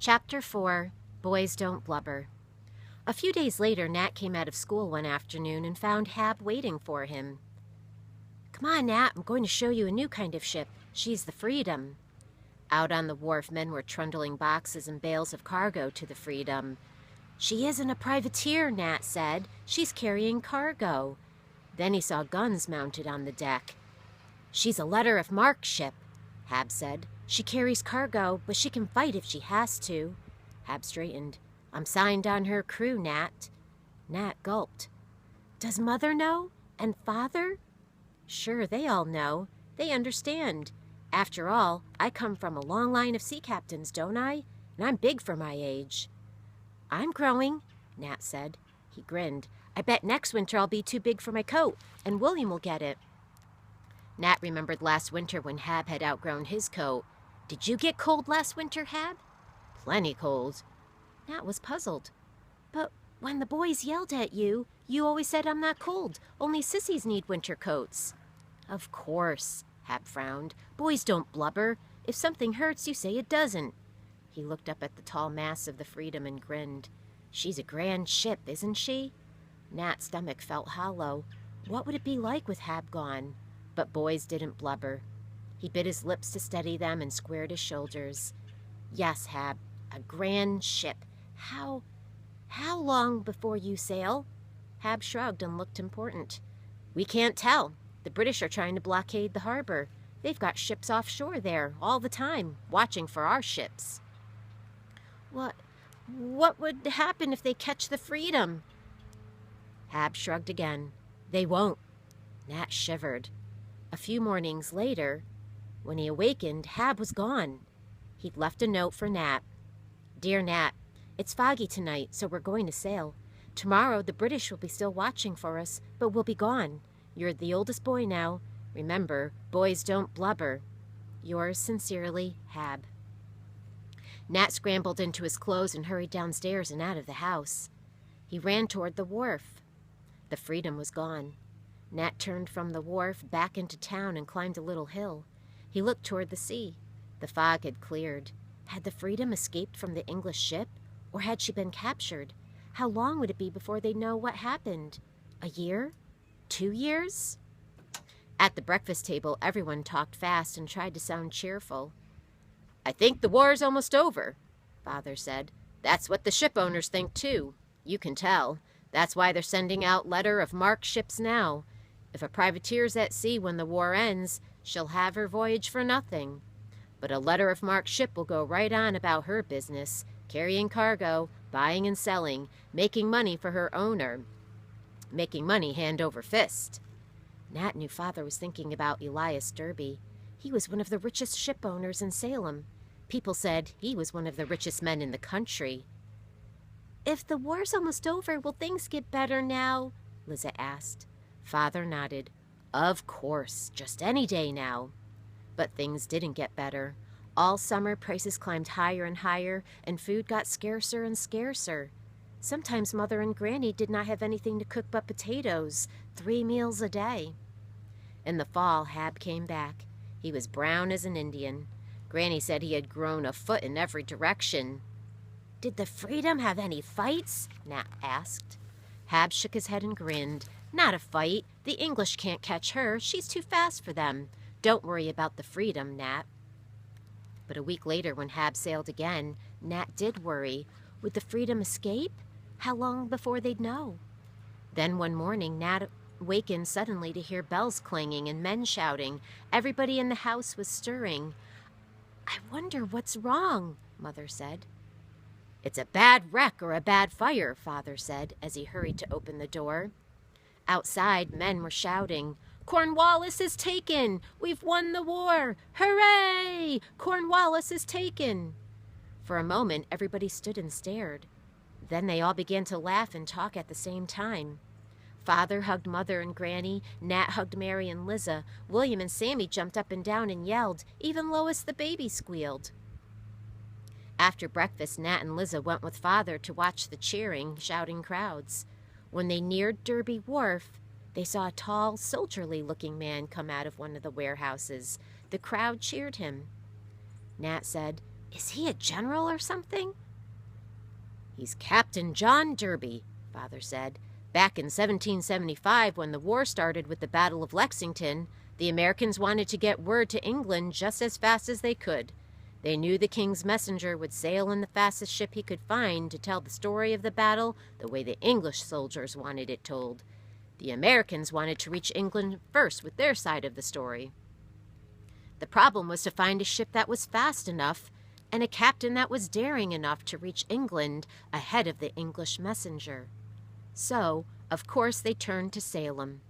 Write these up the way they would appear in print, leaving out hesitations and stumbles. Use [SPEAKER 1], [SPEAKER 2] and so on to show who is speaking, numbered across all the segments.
[SPEAKER 1] Chapter 4, Boys Don't Blubber. A few days later, Nat came out of school one afternoon and found Hab waiting for him. "Come on, Nat, I'm going to show you a new kind of ship. She's the Freedom." Out on the wharf, men were trundling boxes and bales of cargo to the Freedom. "She isn't a privateer," Nat said. "She's carrying cargo." Then he saw guns mounted on the deck. "She's a letter of marque ship," Hab said. "She carries cargo, but she can fight if she has to." Hab straightened. "I'm signed on her crew, Nat." Nat gulped. "Does Mother know? And Father?" "Sure, they all know. They understand. After all, I come from a long line of sea captains, don't I? And I'm big for my age." "I'm growing," Nat said. He grinned. "I bet next winter I'll be too big for my coat, and William will get it." Nat remembered last winter when Hab had outgrown his coat. "Did you get cold last winter, Hab?" "Plenty cold." Nat was puzzled. "But when the boys yelled at you, you always said I'm not cold. Only sissies need winter coats." "Of course," Hab frowned. "Boys don't blubber. If something hurts, you say it doesn't." He looked up at the tall mass of the Freedom and grinned. "She's a grand ship, isn't she?" Nat's stomach felt hollow. What would it be like with Hab gone? But boys didn't blubber. He bit his lips to steady them and squared his shoulders. "Yes, Hab, a grand ship. How long before you sail?" Hab shrugged and looked important. "We can't tell. The British are trying to blockade the harbor. They've got ships offshore there all the time, watching for our ships." What would happen if they catch the Freedom?" Hab shrugged again. "They won't." Nat shivered. A few mornings later, when he awakened, Hab was gone. He'd left a note for Nat. "Dear Nat, it's foggy tonight, so we're going to sail. Tomorrow the British will be still watching for us, but we'll be gone. You're the oldest boy now. Remember, boys don't blubber. Yours sincerely, Hab." Nat scrambled into his clothes and hurried downstairs and out of the house. He ran toward the wharf. The Freedom was gone. Nat turned from the wharf back into town and climbed a little hill. He looked toward the sea. The fog had cleared. Had the Freedom escaped from the English ship, or had she been captured? How long would it be before they'd know what happened? A year? 2 years? At the breakfast table, everyone talked fast and tried to sound cheerful. "I think the war's almost over," Father said. "That's what the ship owners think, too. You can tell. That's why they're sending out letter of marque ships now. If a privateer's at sea when the war ends, she'll have her voyage for nothing. But a letter of marque ship will go right on about her business, carrying cargo, buying and selling, making money for her owner. Making money hand over fist." Nat knew Father was thinking about Elias Derby. He was one of the richest ship owners in Salem. People said he was one of the richest men in the country. "If the war's almost over, will things get better now?" Liza asked. Father nodded. "Of course, just any day now." But things didn't get better. All summer, prices climbed higher and higher, and food got scarcer and scarcer. Sometimes Mother and Granny did not have anything to cook but potatoes, 3 meals a day. In the fall, Hab came back. He was brown as an Indian. Granny said he had grown a foot in every direction. "Did the Freedom have any fights?" Nat asked. Hab shook his head and grinned. "Not a fight. The English can't catch her. She's too fast for them. Don't worry about the Freedom, Nat." But a week later, when Hab sailed again, Nat did worry. Would the Freedom escape? How long before they'd know? Then one morning, Nat wakened suddenly to hear bells clanging and men shouting. Everybody in the house was stirring. "I wonder what's wrong," Mother said. "It's a bad wreck or a bad fire," Father said as he hurried to open the door. Outside, men were shouting, "Cornwallis is taken! We've won the war! Hooray! Cornwallis is taken!" For a moment, everybody stood and stared. Then they all began to laugh and talk at the same time. Father hugged Mother and Granny, Nat hugged Mary and Liza, William and Sammy jumped up and down and yelled, even Lois the baby squealed. After breakfast, Nat and Liza went with Father to watch the cheering, shouting crowds. When they neared Derby Wharf, they saw a tall, soldierly-looking man come out of one of the warehouses. The crowd cheered him. Nat said, Is he a general or something? He's Captain John Derby, Father said. Back in 1775, when the war started with the Battle of Lexington, the Americans wanted to get word to England just as fast as they could. They knew the king's messenger would sail in the fastest ship he could find to tell the story of the battle the way the English soldiers wanted it told. The Americans wanted to reach England first with their side of the story. The problem was to find a ship that was fast enough and a captain that was daring enough to reach England ahead of the English messenger. So, of course, they turned to Salem.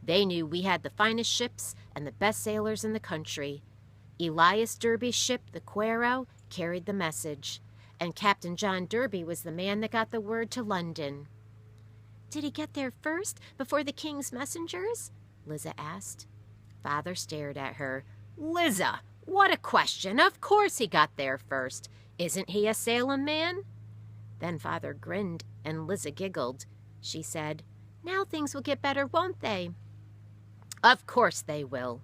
[SPEAKER 1] They knew we had the finest ships and the best sailors in the country. Elias Derby's ship, the Quero, carried the message, and Captain John Derby was the man that got the word to London. Did he get there first, before the king's messengers? Liza asked. Father stared at her. Liza, what a question! Of course he got there first. Isn't he a Salem man? Then Father grinned, and Liza giggled. She said, Now things will get better, won't they? Of course they will.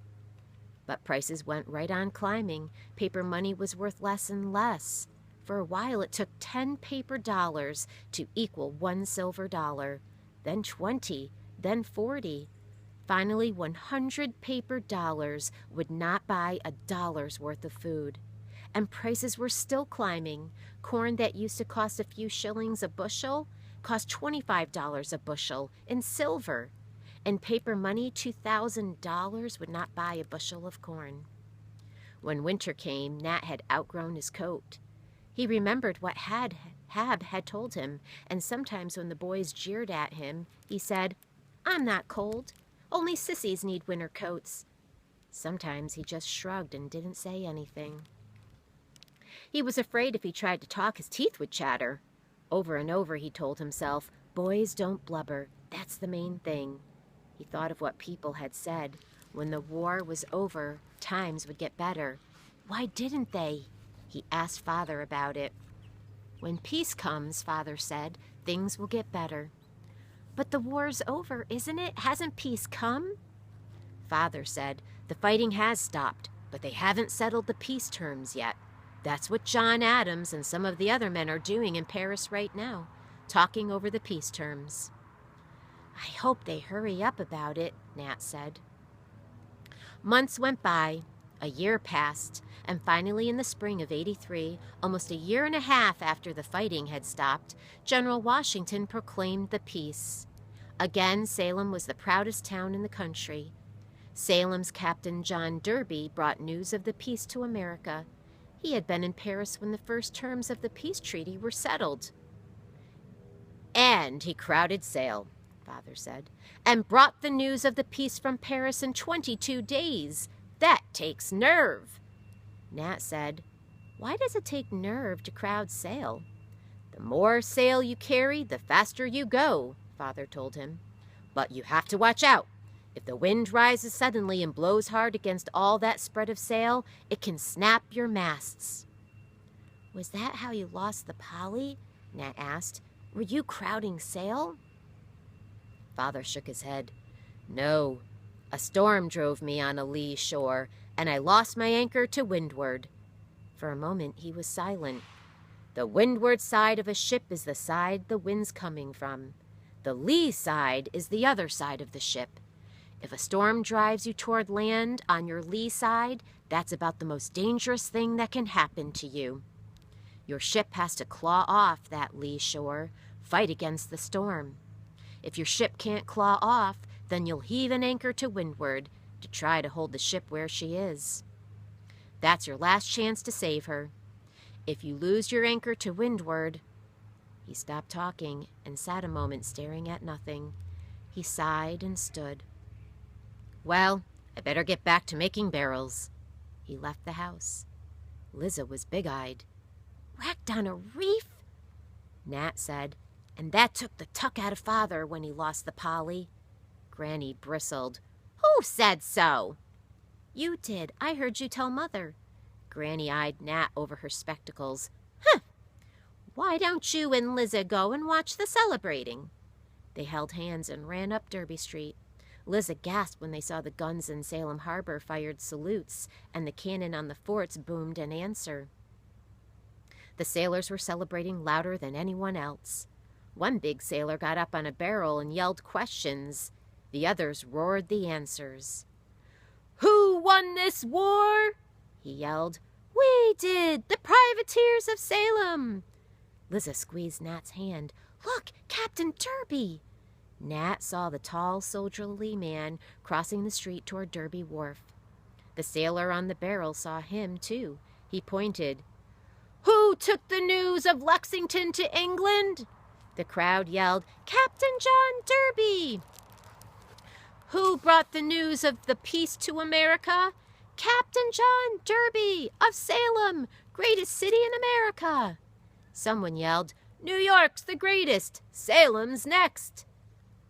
[SPEAKER 1] But prices went right on climbing. Paper money was worth less and less. For a while it took 10 paper dollars to equal 1 silver dollar, then 20, then 40. Finally, 100 paper dollars would not buy a dollar's worth of food. And prices were still climbing. Corn that used to cost a few shillings a bushel cost $25 a bushel in silver. And paper money, $2,000, would not buy a bushel of corn. When winter came, Nat had outgrown his coat. He remembered what Hab had told him, and sometimes when the boys jeered at him, he said, I'm not cold. Only sissies need winter coats. Sometimes he just shrugged and didn't say anything. He was afraid if he tried to talk, his teeth would chatter. Over and over he told himself, boys don't blubber. That's the main thing. He thought of what people had said. When the war was over, times would get better. Why didn't they? He asked Father about it. When peace comes, Father said, things will get better. But the war's over, isn't it? Hasn't peace come? Father said, the fighting has stopped, but they haven't settled the peace terms yet. That's what John Adams and some of the other men are doing in Paris right now, talking over the peace terms. I hope they hurry up about it, Nat said. Months went by, a year passed, and finally in the spring of '83, almost a year and a half after the fighting had stopped, General Washington proclaimed the peace. Again, Salem was the proudest town in the country. Salem's Captain John Derby brought news of the peace to America. He had been in Paris when the first terms of the peace treaty were settled. And he crowded sail, Father said, and brought the news of the peace from Paris in 22 days. That takes nerve. Nat said, why does it take nerve to crowd sail? The more sail you carry, the faster you go, Father told him. But you have to watch out. If the wind rises suddenly and blows hard against all that spread of sail, it can snap your masts. Was that how you lost the Polly? Nat asked. Were you crowding sail? Father shook his head. No, a storm drove me on a lee shore, and I lost my anchor to windward. For a moment he was silent. The windward side of a ship is the side the wind's coming from. The lee side is the other side of the ship. If a storm drives you toward land on your lee side, that's about the most dangerous thing that can happen to you. Your ship has to claw off that lee shore, fight against the storm. If your ship can't claw off, then you'll heave an anchor to windward to try to hold the ship where she is. That's your last chance to save her. If you lose your anchor to windward... He stopped talking and sat a moment staring at nothing. He sighed and stood. Well, I better get back to making barrels. He left the house. Liza was big-eyed. Wrecked on a reef? Nat said, and that took the tuck out of Father when he lost the Polly. Granny bristled. Who said so? You did. I heard you tell Mother. Granny eyed Nat over her spectacles. Huh! Why don't you and Liza go and watch the celebrating? They held hands and ran up Derby Street. Liza gasped when they saw the guns in Salem Harbor fired salutes, and the cannon on the forts boomed an answer. The sailors were celebrating louder than anyone else. One big sailor got up on a barrel and yelled questions. The others roared the answers. "Who won this war?" he yelled. "We did! The privateers of Salem!" Liza squeezed Nat's hand. "Look, Captain Derby!" Nat saw the tall, soldierly man crossing the street toward Derby Wharf. The sailor on the barrel saw him, too. He pointed. "Who took the news of Lexington to England?" The crowd yelled, "Captain John Derby!" "Who brought the news of the peace to America?" "Captain John Derby of Salem, greatest city in America." Someone yelled, "New York's the greatest, Salem's next."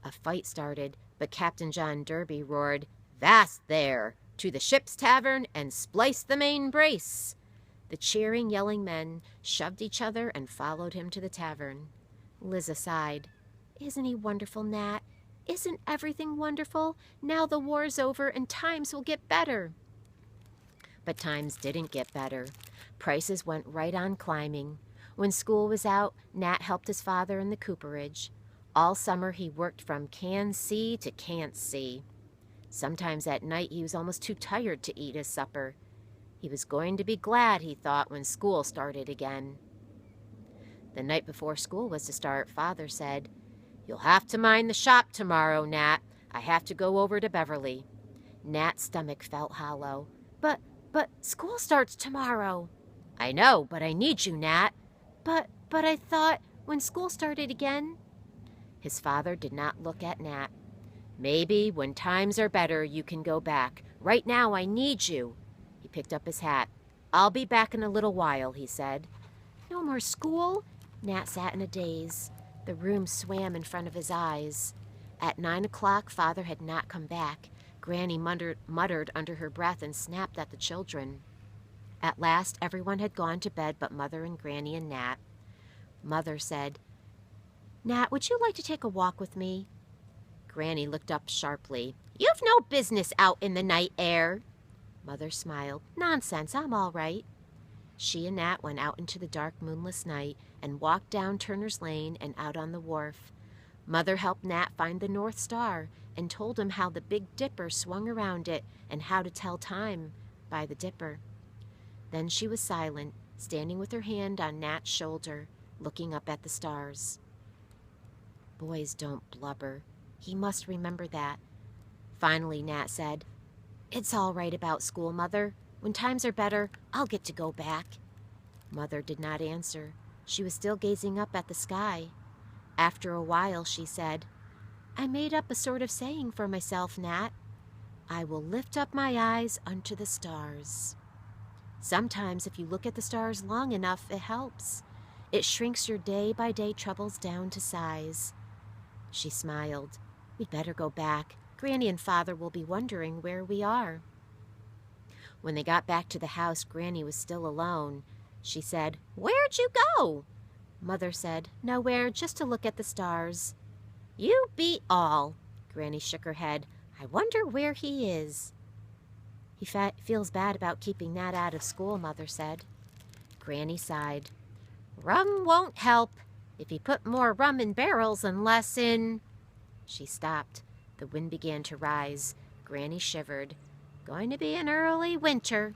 [SPEAKER 1] A fight started, but Captain John Derby roared, "Vast there! To the ship's tavern and splice the main brace!" The cheering, yelling men shoved each other and followed him to the tavern. Liza sighed. "Isn't he wonderful, Nat? Isn't everything wonderful? Now the war's over and times will get better." But times didn't get better. Prices went right on climbing. When school was out, Nat helped his father in the cooperage. All summer he worked from can see to can't see. Sometimes at night he was almost too tired to eat his supper. He was going to be glad, he thought, when school started again. The night before school was to start, Father said, "You'll have to mind the shop tomorrow, Nat. I have to go over to Beverly." Nat's stomach felt hollow. But school starts tomorrow." "I know, but I need you, Nat." But I thought when school started again." His father did not look at Nat. "Maybe when times are better you can go back. Right now I need you." He picked up his hat. "I'll be back in a little while," he said. "No more school?" Nat sat in a daze. The room swam in front of his eyes. At 9 o'clock, Father had not come back. Granny muttered under her breath and snapped at the children. At last, everyone had gone to bed but Mother and Granny and Nat. Mother said, "Nat, would you like to take a walk with me?" Granny looked up sharply. "You've no business out in the night air." Mother smiled. "Nonsense, I'm all right." She and Nat went out into the dark, moonless night and walked down Turner's Lane and out on the wharf. Mother helped Nat find the North Star and told him how the Big Dipper swung around it and how to tell time by the dipper. Then she was silent, standing with her hand on Nat's shoulder, looking up at the stars. Boys don't blubber. He must remember that. Finally, Nat said, "It's all right about school, Mother. When times are better, I'll get to go back." Mother did not answer. She was still gazing up at the sky. After a while, she said, "I made up a sort of saying for myself, Nat. I will lift up my eyes unto the stars. Sometimes if you look at the stars long enough, it helps. It shrinks your day-by-day troubles down to size." She smiled. "We'd better go back. Granny and Father will be wondering where we are." When they got back to the house, Granny was still alone. She said, "Where'd you go?" Mother said, "Nowhere, just to look at the stars." "You beat all." Granny shook her head. "I wonder where he is." He feels bad about keeping Nat out of school," Mother said. Granny sighed. "Rum won't help. If you put more rum in barrels and less in—" She stopped. The wind began to rise. Granny shivered. "Going to be an early winter."